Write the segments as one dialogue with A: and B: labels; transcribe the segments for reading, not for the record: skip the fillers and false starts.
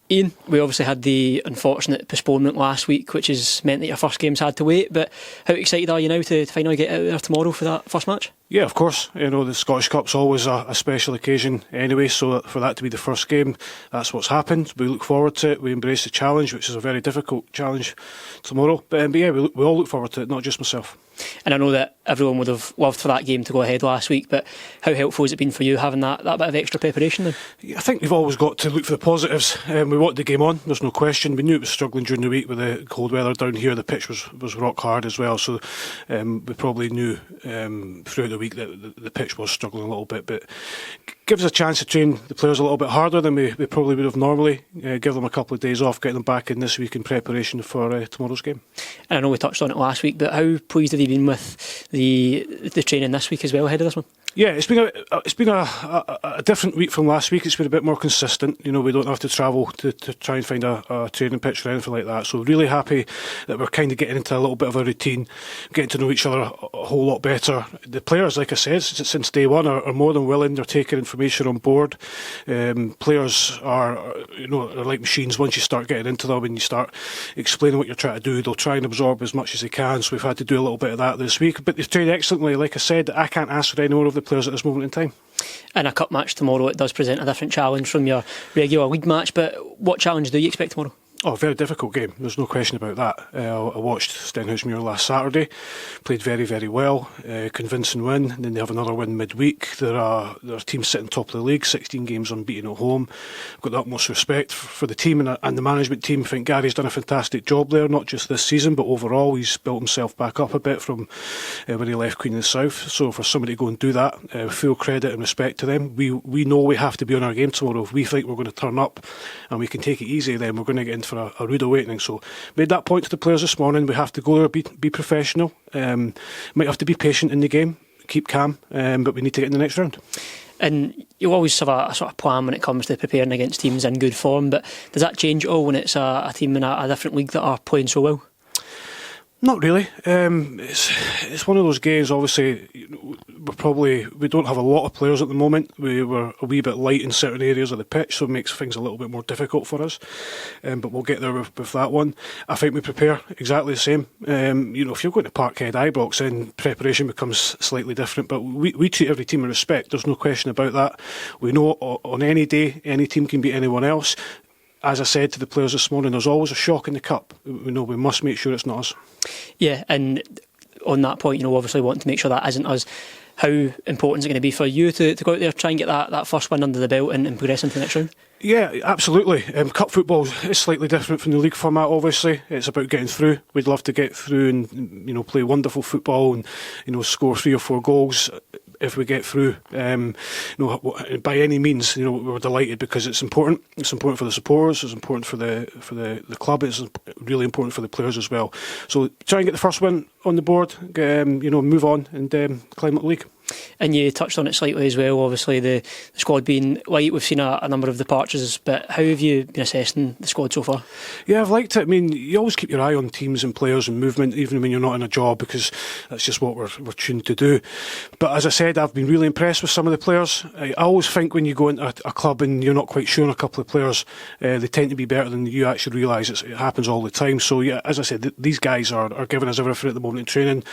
A: Ian, we obviously had the unfortunate postponement last week, which has meant that your first game's had to wait, but how excited are you now to finally get out there tomorrow for that first match?
B: Yeah, of course. The Scottish Cup's always a special occasion anyway, so for that to be the first game, that's what's happened. We look forward to it. We embrace the challenge, which is a very difficult challenge tomorrow. But yeah, we all look forward to it, not just myself.
A: And I know that everyone would have loved for that game to go ahead last week, but how helpful has it been for you having that bit of extra preparation then?
B: I think we've always got to look for the positives. We wanted the game on, there's no question. We knew it was struggling during the week with the cold weather down here. The pitch was rock hard as well, so we probably knew throughout the week that the pitch was struggling a little bit, but gives us a chance to train the players a little bit harder than we probably would have normally. Give them a couple of days off, get them back in this week in preparation for tomorrow's game.
A: And I know we touched on it last week, but how pleased have you been with the training this week as well ahead of this one?
B: Yeah, it's been a different week from last week. It's been a bit more consistent. We don't have to travel to try and find a training pitch or anything like that. So really happy that we're kind of getting into a little bit of a routine, getting to know each other a whole lot better. The players, like I said, since day one are more than willing. They're taking information on board. Players are like machines. Once you start getting into them and you start explaining what you're trying to do, they'll try and absorb as much as they can. So we've had to do a little bit of that this week. But they've trained excellently. Like I said, I can't ask for any more of the players at this moment in time.
A: In a cup match tomorrow, it does present a different challenge from your regular league match, but what challenge do you expect tomorrow?
B: Oh, a very difficult game. There's no question about that. I watched Stenhousemuir last Saturday. Played very, very well. Convincing win. And then they have another win midweek. They're a team sitting top of the league, 16 games unbeaten at home. I've got the utmost respect for the team and the management team. I think Gary's done a fantastic job there, not just this season, but overall. He's built himself back up a bit from when he left Queen of the South. So for somebody to go and do that, full credit and respect to them. We know we have to be on our game tomorrow. If we think we're going to turn up and we can take it easy, then we're going to get in for a rude awakening. So made that point to the players this morning. We have to go there, be professional. Might have to be patient in the game, keep calm, but we need to get in the next round.
A: And you always have a sort of plan when it comes to preparing against teams in good form, but does that change at all when it's a team in a different league that are playing so well?
B: Not really. It's one of those games. Obviously, we don't have a lot of players at the moment. We were a wee bit light in certain areas of the pitch, so it makes things a little bit more difficult for us. But we'll get there with that one. I think we prepare exactly the same. If you're going to Parkhead Ibrox, then preparation becomes slightly different. But we treat every team with respect. There's no question about that. We know on any day, any team can beat anyone else. As I said to the players this morning, there's always a shock in the cup. We know we must make sure it's not us.
A: Yeah, and on that point, obviously wanting to make sure that isn't us. How important is it going to be for you to go out there, try and get that first win under the belt and progress into the next round?
B: Yeah, absolutely. Cup football is slightly different from the league format, obviously. It's about getting through. We'd love to get through and play wonderful football and score 3 or 4 goals if we get through. By any means, we're delighted because it's important. It's important for the supporters. It's important for the club. It's really important for the players as well. So try and get the first win on the board. Move on and climb up the league.
A: And you touched on it slightly as well, obviously the squad being light. We've seen a number of departures, but how have you been assessing the squad so far?
B: Yeah, I've liked it. I mean, you always keep your eye on teams and players and movement, even when you're not in a job, because that's just what we're tuned to do. But as I said, I've been really impressed with some of the players. I always think when you go into a club and you're not quite sure on a couple of players, they tend to be better than you actually realise. It happens all the time. So yeah, as I said, these guys are giving us everything at the moment in training.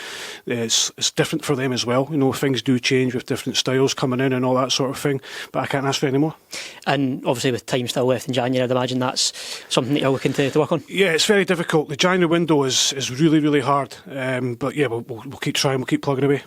B: It's different for them as well. Things do change with different styles coming in and all that sort of thing, but I can't ask for any more.
A: And obviously with time still left in January, I'd imagine that's something that you're looking to work on.
B: Yeah, it's very difficult. The January window is really, really hard, but yeah, we'll keep trying, we'll keep plugging away.